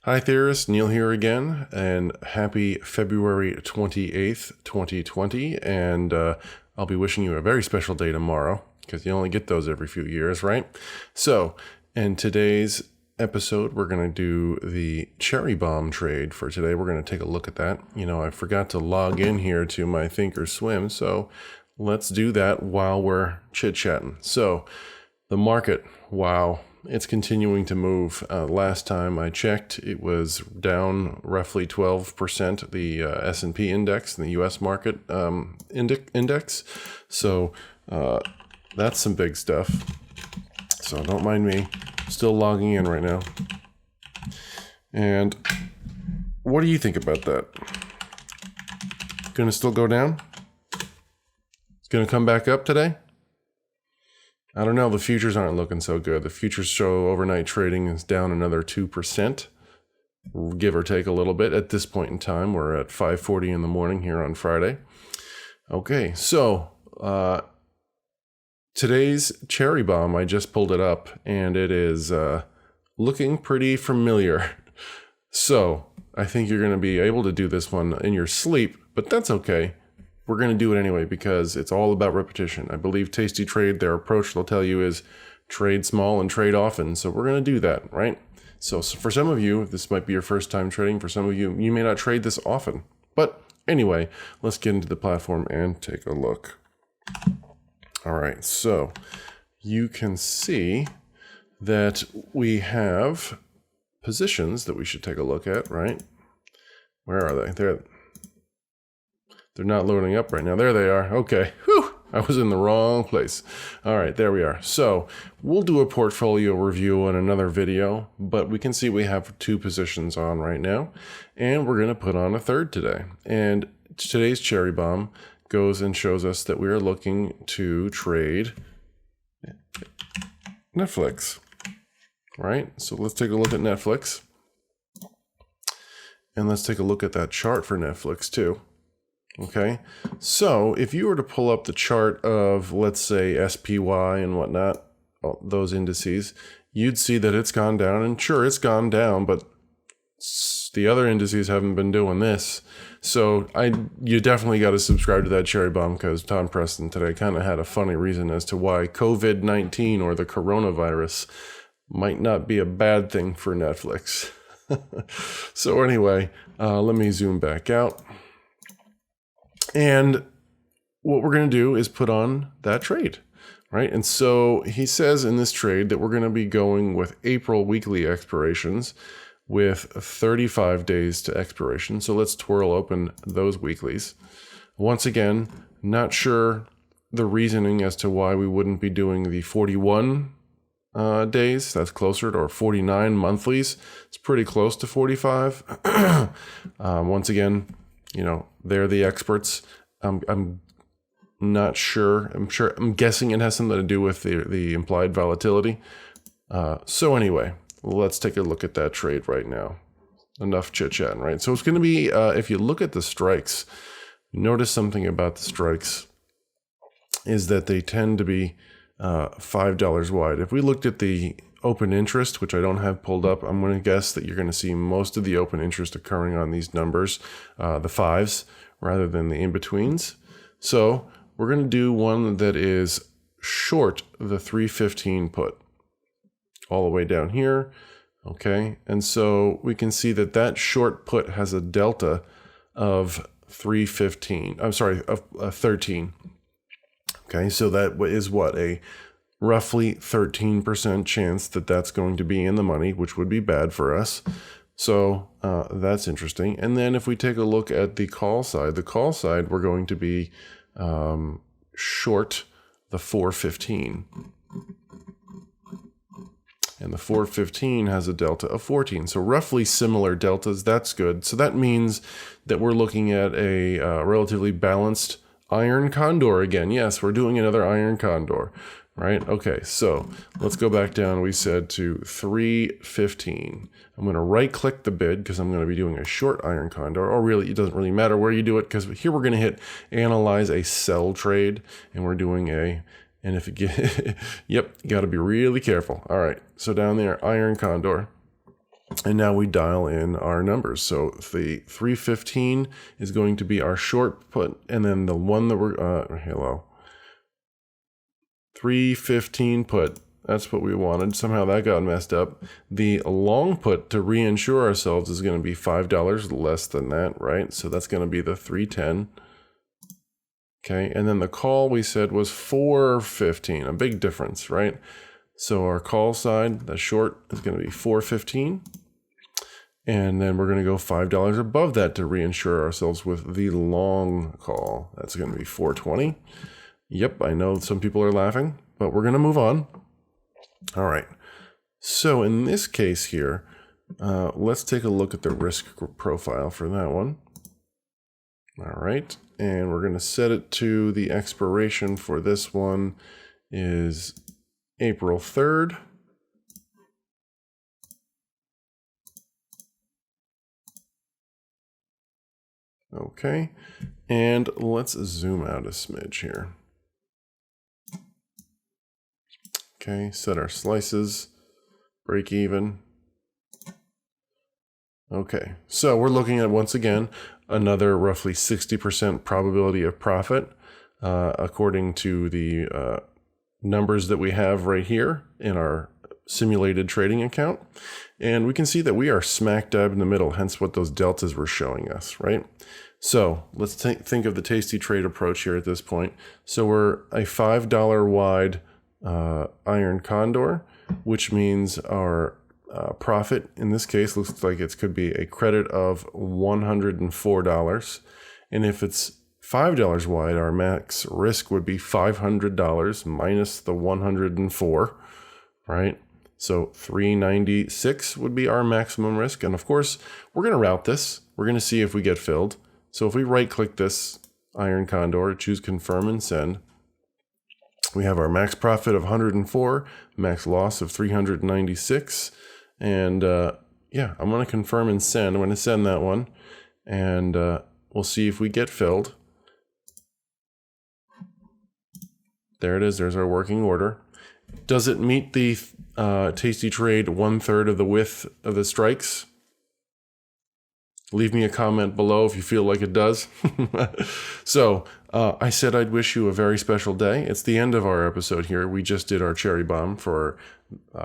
Hi theorists, Neil here again, and happy February 28th, 2020, and I'll be wishing you a very special day tomorrow, because you only get those every few years, right? So, in today's episode, we're going to do the cherry bomb trade for today. We're going to take a look at that. You know, I forgot to log in here to my Thinkorswim, so let's do that while we're chit-chatting. So, the market, wow. It's continuing to move. Last time I checked, it was down roughly 12%, the S&P index, and the U.S. market index. So that's some big stuff. So don't mind me. Still logging in right now. And what do you think about that? Gonna still go down? It's gonna come back up today? I don't know. The futures aren't looking so good. The futures show overnight trading is down another 2%, give or take a little bit. At this point in time, we're at 5:40 in the morning here on Friday. Okay, so today's cherry bomb, I just pulled it up, and it is looking pretty familiar. So I think you're going to be able to do this one in your sleep, but that's okay. We're going to do it anyway because it's all about repetition. I believe Tasty Trade, their approach they'll tell you is trade small and trade often. So we're going to do that, right? So for some of you, this might be your first time trading. For some of you, you may not trade this often. But anyway, let's get into the platform and take a look. All right, so you can see that we have positions that we should take a look at, right? Where are they? They're not loading up right now. There they are. Okay. Whew. I was in the wrong place. All right, there we are. So we'll do a portfolio review in another video, but we can see we have two positions on right now, and we're going to put on a third today. And today's cherry bomb goes and shows us that we are looking to trade Netflix, right? So let's take a look at Netflix, and let's take a look at that chart for Netflix too. Okay, so if you were to pull up the chart of, let's say, SPY and whatnot, those indices, you'd see that it's gone down. And sure, it's gone down, but the other indices haven't been doing this. So you definitely got to subscribe to that cherry bomb, because Tom Preston today kind of had a funny reason as to why COVID-19 or the coronavirus might not be a bad thing for Netflix. So anyway, let me zoom back out. And what we're going to do is put on that trade, right? And so he says in this trade that we're going to be going with April weekly expirations with 35 days to expiration. So let's twirl open those weeklies. Once again, not sure the reasoning as to why we wouldn't be doing the 41 days. That's closer to, or 49 monthlies. It's pretty close to 45. Once again, you know, they're the experts. I'm not sure. I'm guessing it has something to do with the implied volatility. So anyway, let's take a look at that trade right now. Enough chit-chatting, right? So it's going to be, if you look at the strikes, notice something about the strikes is that they tend to be $5 wide. If we looked at the open interest, which I don't have pulled up, I'm going to guess that you're going to see most of the open interest occurring on these numbers, the fives, rather than the in-betweens. So we're going to do one that is short the 315 put all the way down here. Okay, and so we can see that that short put has a delta of 315. I'm sorry, of 13. Okay, so that is what, a roughly 13% chance that that's going to be in the money, which would be bad for us. So that's interesting. And then if we take a look at the call side, we're going to be short the 415. And the 415 has a delta of 14. So roughly similar deltas. That's good. So that means that we're looking at a relatively balanced iron condor again. Yes, we're doing another iron condor. Right? Okay, so let's go back down. We said to 315. I'm going to right click the bid because I'm going to be doing a short iron condor, or really, it doesn't really matter where you do it, because here we're going to hit analyze a sell trade, and we're doing and if it get, yep, you got to be really careful. All right, so down there, iron condor. And now we dial in our numbers. So the 315 is going to be our short put, and then the one that we're, 315 put. That's what we wanted. Somehow that got messed up. The long put to reinsure ourselves is going to be $5 less than that, right? So that's going to be the 310. Okay, and then the call we said was 415, a big difference, right? So our call side, the short, is going to be 415. And then we're going to go $5 above that to reinsure ourselves with the long call. That's going to be 420. Yep, I know some people are laughing, but we're going to move on. All right. So in this case here, let's take a look at the risk profile for that one. All right. And we're going to set it to the expiration for this one is April 3rd. Okay, and let's zoom out a smidge here. Okay, set our slices, break even. Okay, so we're looking at, once again, another roughly 60% probability of profit, according to the numbers that we have right here in our simulated trading account. And we can see that we are smack dab in the middle, hence what those deltas were showing us, right? So let's think of the tasty trade approach here at this point. So we're a $5 wide iron condor, which means our profit in this case looks like it could be a credit of $104. And if it's $5 wide, our max risk would be $500 minus the 104, right? So 396 would be our maximum risk. And of course, we're going to route this. We're going to see if we get filled. So if we right click this iron condor, choose confirm and send, we have our max profit of 104, max loss of 396. And yeah, I'm going to confirm and send. I'm going to send that one, and we'll see if we get filled. There it is. There's our working order. Does it meet the tasty trade 1/3 of the width of the strikes? Leave me a comment below if you feel like it does. So I said I'd wish you a very special day. It's the end of our episode here. We just did our cherry bomb for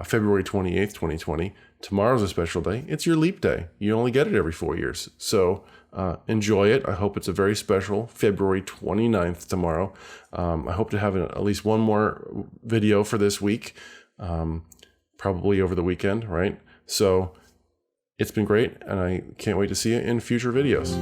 February 28th, 2020. Tomorrow's a special day. It's your leap day. You only get it every 4 years. So enjoy it. I hope it's a very special February 29th tomorrow. I hope to have at least one more video for this week, probably over the weekend, right? So it's been great, and I can't wait to see you in future videos.